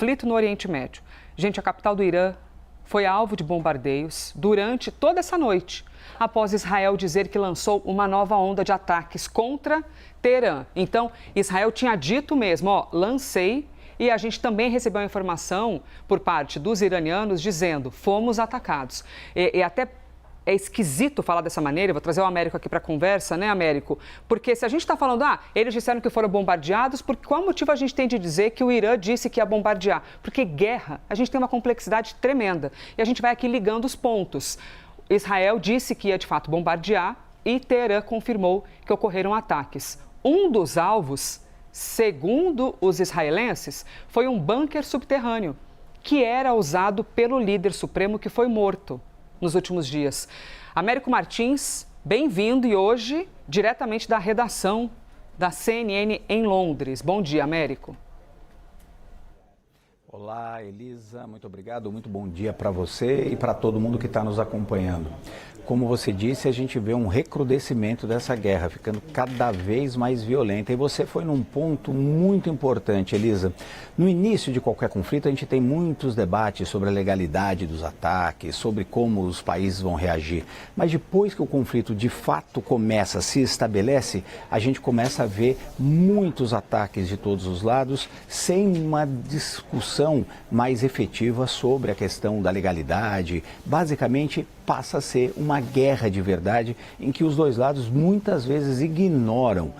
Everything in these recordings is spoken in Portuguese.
conflito no Oriente Médio. Gente, a capital do Irã foi alvo de bombardeios durante toda essa noite, após Israel dizer que lançou uma nova onda de ataques contra Teherã. Então, Israel tinha dito mesmo, lancei, e a gente também recebeu a informação por parte dos iranianos dizendo, fomos atacados. E até é esquisito falar dessa maneira, eu vou trazer o Américo aqui para a conversa, né, Américo? Porque se a gente está falando, eles disseram que foram bombardeados, por qual motivo a gente tem de dizer que o Irã disse que ia bombardear? Porque guerra, a gente tem uma complexidade tremenda. E a gente vai aqui ligando os pontos. Israel disse que ia, de fato, bombardear e Teherã confirmou que ocorreram ataques. Um dos alvos, segundo os israelenses, foi um bunker subterrâneo, que era usado pelo líder supremo que foi morto nos últimos dias. Américo Martins, bem-vindo e hoje diretamente da redação da CNN em Londres. Bom dia, Américo. Olá, Elisa, muito obrigado, muito bom dia para você e para todo mundo que está nos acompanhando. Como você disse, a gente vê um recrudescimento dessa guerra, ficando cada vez mais violenta. E você foi num ponto muito importante, Elisa. No início de qualquer conflito, a gente tem muitos debates sobre a legalidade dos ataques, sobre como os países vão reagir. Mas depois que o conflito de fato começa, se estabelece, a gente começa a ver muitos ataques de todos os lados, sem uma discussão mais efetiva sobre a questão da legalidade. Basicamente, passa a ser uma guerra de verdade em que os dois lados muitas vezes ignoram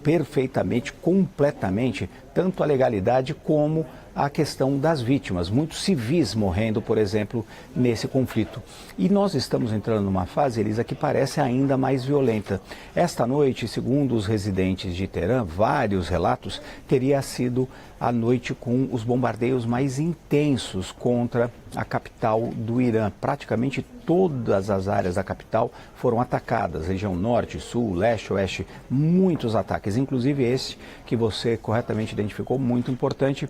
perfeitamente, completamente, tanto a legalidade como a questão das vítimas, muitos civis morrendo, por exemplo, nesse conflito. E nós estamos entrando numa fase, Elisa, que parece ainda mais violenta. Esta noite, segundo os residentes de Teherã, vários relatos, teria sido a noite com os bombardeios mais intensos contra a capital do Irã. Praticamente todas as áreas da capital foram atacadas, região norte, sul, leste, oeste, muitos ataques, inclusive esse que você corretamente identificou, muito importante,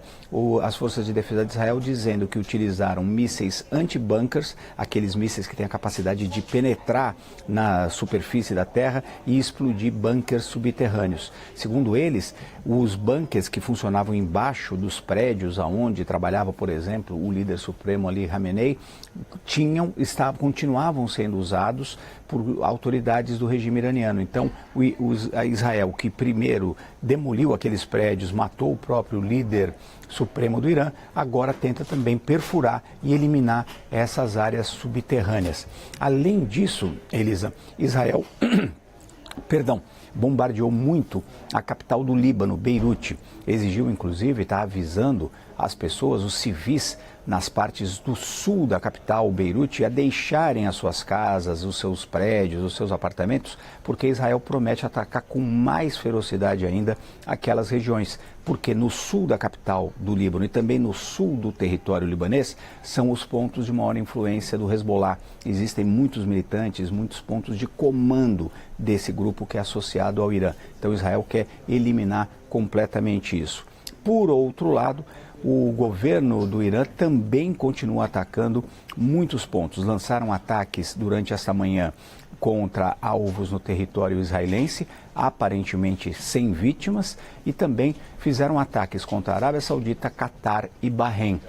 as forças de defesa de Israel dizendo que utilizaram mísseis anti-bunkers, aqueles mísseis que têm a capacidade de penetrar na superfície da terra e explodir bunkers subterrâneos. Segundo eles, os bunkers que funcionavam embaixo dos prédios aonde trabalhava, por exemplo, o líder supremo Ali Khamenei, continuavam sendo usados por autoridades do regime iraniano. Então, a Israel, que primeiro demoliu aqueles prédios, matou o próprio líder supremo do Irã, agora tenta também perfurar e eliminar essas áreas subterrâneas. Além disso, Elisa, Israel bombardeou muito a capital do Líbano, Beirute. Exigiu, inclusive, está avisando as pessoas, os civis, nas partes do sul da capital, Beirute, a deixarem as suas casas, os seus prédios, os seus apartamentos, porque Israel promete atacar com mais ferocidade ainda aquelas regiões, porque no sul da capital do Líbano e também no sul do território libanês são os pontos de maior influência do Hezbollah. Existem muitos militantes, muitos pontos de comando desse grupo que é associado ao Irã. Então Israel quer eliminar completamente isso. Por outro lado, o governo do Irã também continua atacando muitos pontos. Lançaram ataques durante esta manhã contra alvos no território israelense, aparentemente sem vítimas, e também fizeram ataques contra a Arábia Saudita, Catar e Bahrein.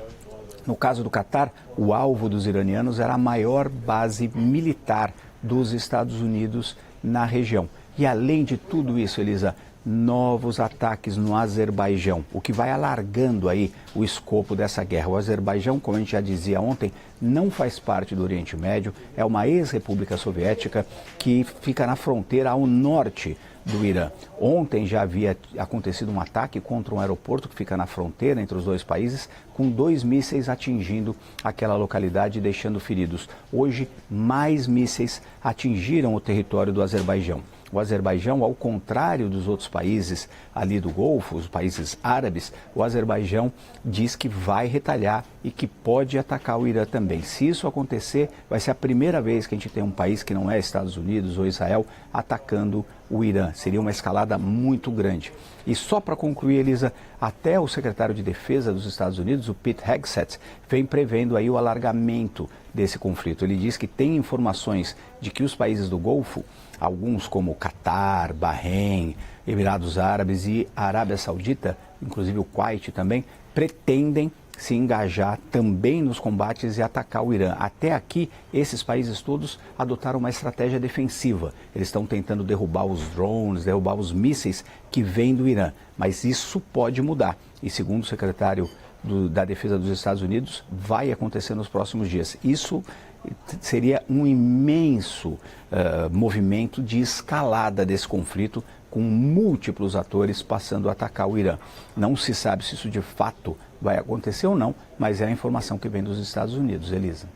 No caso do Catar, o alvo dos iranianos era a maior base militar dos Estados Unidos na região. E além de tudo isso, Elisa, novos ataques no Azerbaijão, o que vai alargando aí o escopo dessa guerra. O Azerbaijão, como a gente já dizia ontem, não faz parte do Oriente Médio, é uma ex-república soviética que fica na fronteira ao norte do Irã. Ontem já havia acontecido um ataque contra um aeroporto que fica na fronteira entre os dois países, com 2 mísseis atingindo aquela localidade e deixando feridos. Hoje, mais mísseis atingiram o território do Azerbaijão. O Azerbaijão, ao contrário dos outros países ali do Golfo, os países árabes, o Azerbaijão diz que vai retalhar e que pode atacar o Irã também. Se isso acontecer, vai ser a primeira vez que a gente tem um país que não é Estados Unidos ou Israel atacando o Irã. Seria uma escalada muito grande. E só para concluir, Elisa, até o secretário de Defesa dos Estados Unidos, o Pete Hegseth, vem prevendo aí o alargamento desse conflito. Ele diz que tem informações de que os países do Golfo, alguns como Catar, Bahrein, Emirados Árabes e Arábia Saudita, inclusive o Kuwait também, pretendem se engajar também nos combates e atacar o Irã. Até aqui, esses países todos adotaram uma estratégia defensiva. Eles estão tentando derrubar os drones, derrubar os mísseis que vêm do Irã. Mas isso pode mudar. E segundo o secretário da Defesa dos Estados Unidos, vai acontecer nos próximos dias. Isso seria um imenso movimento de escalada desse conflito, com múltiplos atores passando a atacar o Irã. Não se sabe se isso de fato vai acontecer ou não, mas é a informação que vem dos Estados Unidos, Elisa.